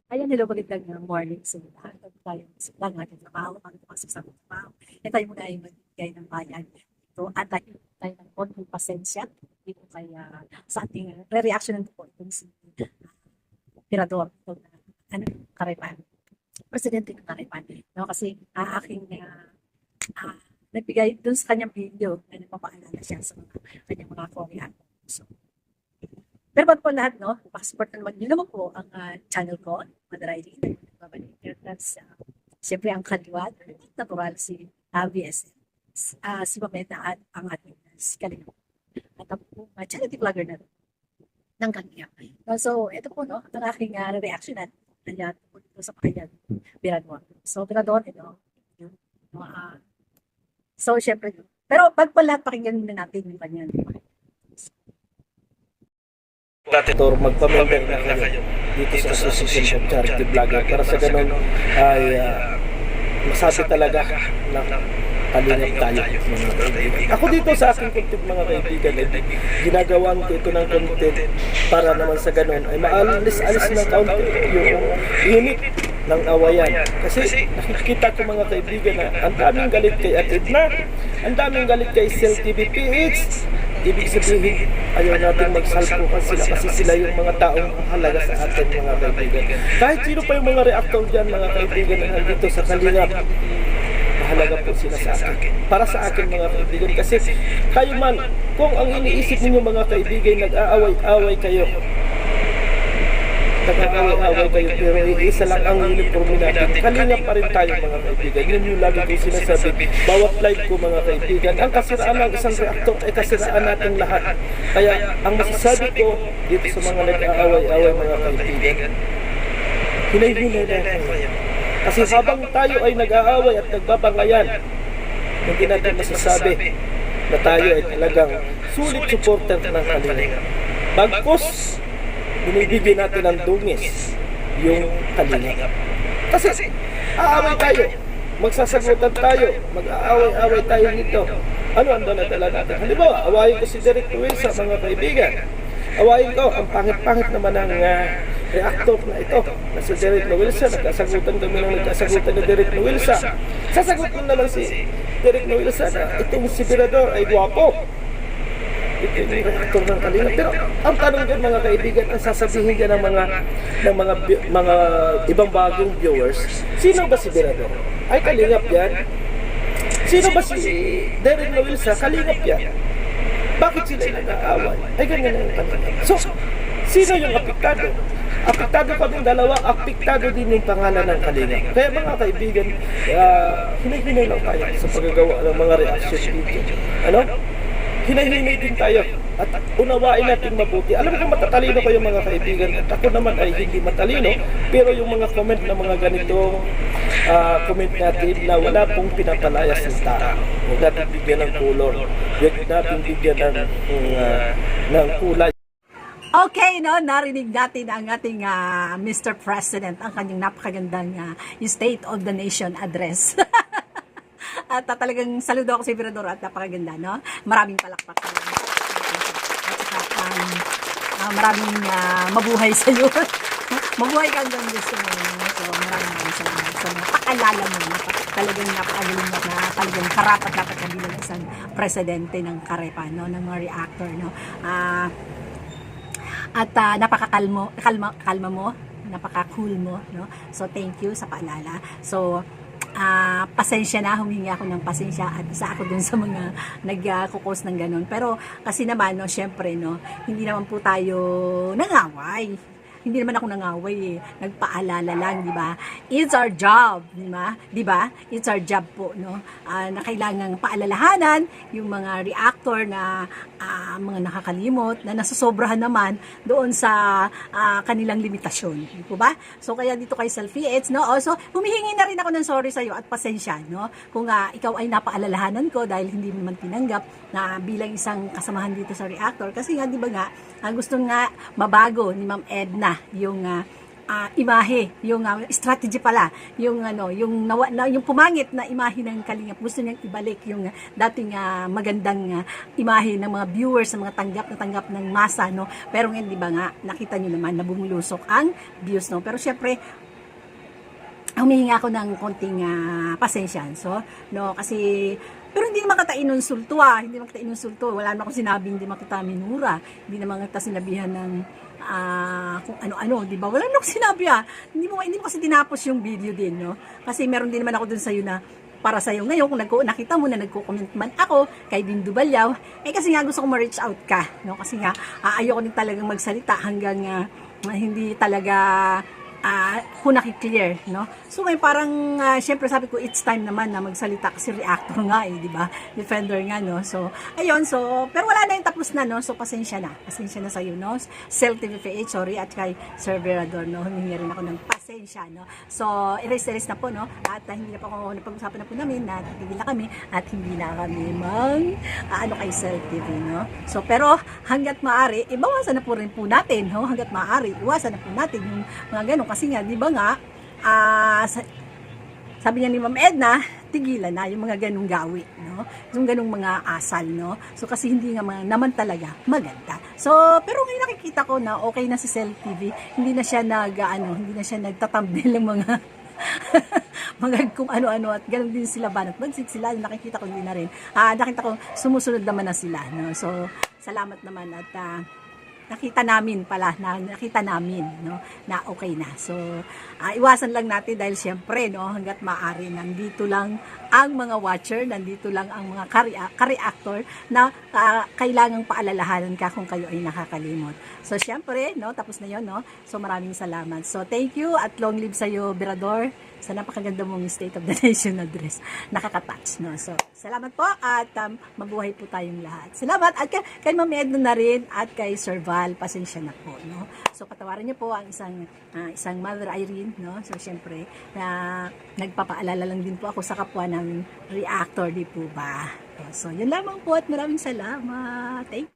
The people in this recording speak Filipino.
Ayan, hello, magandang morning sa lahat. Bago tayo magsimula ng ating trabaho, bago pumasok sa ating trabaho, tayo muna ay magbigay ng bayan dito at tayo ng konting pasensya dito kaya sa ating re-reaction po itong si Tirador, itong ano, Karepan, Presidente ng Karepan. No? Kasi aking nagbigay dun sa kanyang video na nagpapaalala siya sa mga kanyang mga Korean. So, pero bago po lahat, no, pakisupport na naman nyo naman po ang channel ko, Madaray Rin, That's, siyempre ang kaliwat, natural si VSM, si Mameta at ang ating si Kalina. At ang po, charity vlogger na ng Kalina. So, ito po, no, ang aking reaction at kanya po dito sa kanyang Birador. So, Birador, ito, so, siyempre, pero bago po lahat, pakinggan muna natin yung kanyang Or magpa-member na kayo dito sa Association of Charity Vlogger para sa ganun ay masabi talaga na kalingap tayo mga kaibigan. Ako dito sa aking content mga kaibigan ay ginagawan ko ito ng content para naman sa ganun ay maalis-alis ng kaunti yung init ng awayan. Kasi nakikita ko mga kaibigan na ang daming galit kay Atidna, ang daming galit kay Cell TVPH. Ibig sabihin, ayaw natin magsalpukan sila kasi sila yung mga taong mahalaga sa atin mga kaibigan. Kahit sino pa yung mga reactor dyan mga kaibigan na nandito sa kalingap, mahalaga po sila sa akin. Para sa akin mga kaibigan kasi kayo man, kung ang iniisip ninyo mga kaibigan, nag-aaway-away kayo, pero isa lang ang uniforme natin. Kalingap pa rin tayo mga kaibigan. Yun yung lagi ko sinasabi. Bawat live ko mga kaibigan, ang kasiraan ng isang reaktor ay kasiraan natin lahat. Kaya ang masasabi ko dito sa mga nag-aaway-away mga kaibigan, hinay-hinay lang kayo. Kasi habang tayo ay nag-aaway at nagbabangayan, hindi natin masasabi na tayo ay talagang sulit supporter ng kalingap. Bagkus, binibigyan natin ng dungis yung kalingap. Kasi aaway tayo, magsasagutan tayo, mag-aaway-aaway tayo dito. Ano ang dala-dala natin? Halimbawa, awayin ko si Derek Nuilsa mga kaibigan. Awayin ko, ang pangit-pangit naman ng reactor na ito na si Derek Nuilsa. Nagkasagutan kami ng nagkasagutan ni Derek Nuilsa. Sasagot mo naman si Derek Nuilsa na itong si Birador ay guwapo. Ito yung reactor ng kalingap. Pero ang tanong dyan mga kaibigan, ang sasabihin dyan ng mga ibang bagong viewers, sino ba si Birador? Ay kalingap yan? Sino ba si Derek Nuilsa? Kalingap yan? Bakit sila nag-aaway? Ay ganyan ang kalingap. So, sino yung apektado? Apektado kaming dalawa, apektado din yung pangalan ng kalingap. Kaya mga kaibigan, hinay-hinay lang tayo sa paggagawa ng mga reaction dito. Ano? Hinay-hinay din tayo at unawain natin mabuti. Alam ko matatalino kayo mga kaibigan at ako naman ay hindi matalino, pero yung mga comment na mga ganitong comment natin na wala pong pinapalayas ng tao. Huwag natin bigyan ng color, huwag natin bigyan ng kulay. Okay, no, narinig natin ang ating Mr. President, ang kanyang napakagandang State of the Nation address. At talagang saludo ako sa Birador at napakaganda, no? Maraming palakpak. At maraming mabuhay sa iyo. Mabuhay ka hanggang gusto mo. So, maraming salamat sa mga pakalala mo. Talagang napakagaling na talagang karapat dapat na bilang isang presidente ng Karepan, no? Ng mga reactor, no? At kalma mo, napaka-cool mo, no? So, thank you sa paalala. So, pasensya na, humingi ako ng pasensya at isa ako dun sa mga nagkukos ng ganun. Pero kasi naman, no, syempre, no, hindi naman po tayo nangaway. Hindi naman ako nangaway eh. Nagpaalala lang, di ba? It's our job, di ba? Di ba? It's our job po, no? Na kailangang paalalahanan yung mga reactor na mga nakakalimot, na nasosobrahan naman doon sa kanilang limitasyon. Di po ba? So, kaya dito kay Selfie, it's no? Also, humihingi na rin ako ng sorry sa'yo at pasensya, no? Kung ikaw ay napaalalahanan ko dahil hindi naman tinanggap na bilang isang kasamahan dito sa reactor. Kasi nga, di ba nga, gusto nga mabago ni Ma'am Edna yung imahe, yung strategy pala, yung yung pumangit na imahe ng Kalingap. Gusto niyang ibalik yung dating magandang imahe ng mga viewers, ng mga tanggap ng masa, no. Pero ngayon, di ba nga, nakita niyo naman na bumulusok ang views, no. Pero syempre, humihingi ako ng konting pasensya, so, no, kasi pero hindi naman kita inunsulto, hindi naman kita inunsulto, wala naman akong sinabing, hindi naman kita minura, hindi naman kita sinabihan ng kung ano-ano, di ba? Wala naman akong sinabi, hindi mo kasi tinapos yung video din, no? Kasi meron din naman ako dun sa'yo na para sa'yo ngayon, kung nakita mo na nagko-comment man ako kay Dindo Balyaw, kasi nga gusto ko ma-reach out ka, no? Kasi nga, ayoko din talagang magsalita hanggang hindi talaga kung nakiklear, no? So ngayon parang syempre sabi ko it's time naman na magsalita kasi reactor nga di ba? Defender nga, no? So ayun, so pero wala na yung tapos na, no? So pasensya na sa iyo, no? Cell TV PH, sorry, at kay Sir Verador, no? Humingi rin ako ng pasensya, no? So erase na po, no? At hindi na po ako napag-usapan na po namin na titigil na kami at hindi na kami kay Cell TV, no? So pero hangga't maaari, ibawasan na po rin po natin, no? Hangga't maaari, iwasan na po natin yung mga ganun. Kasi nga, di ba nga, sabi niya ni Ma'am Edna, tigilan na yung mga ganung gawi, no? Yung ganung mga asal, no? So, kasi hindi nga naman talaga maganda. So, pero ngayon nakikita ko na okay na si Cell TV, hindi na siya nagtatambil ng mga mga kung ano-ano at ganun din sila banat bagsik sila, nakikita ko hindi na rin. Nakita ko sumusunod naman na sila, no? So, salamat naman at nakita namin, no, na okay na. So, iwasan lang natin dahil syempre, no, hanggat maaari, nandito lang ang mga watcher, nandito lang ang mga ka-reactor na kailangang paalalahanan ka kung kayo ay nakakalimot. So, syempre, no, tapos na yon, no. So, maraming salamat. So, thank you at long live sa'yo, Verador, sa napakaganda mong State of the Nation address. Nakaka-touch, no. So, salamat po at mabuhay po tayong lahat. Salamat at kay Ma'am Edna na rin at kay Sir Val, pasensya na po, no. So, patawarin niyo po ang isang Mother Irene, no. So, syempre, nagpapaalala lang din po ako sa kapwa ng reactor, di po ba? So, yun lamang po at maraming salamat. Thank you.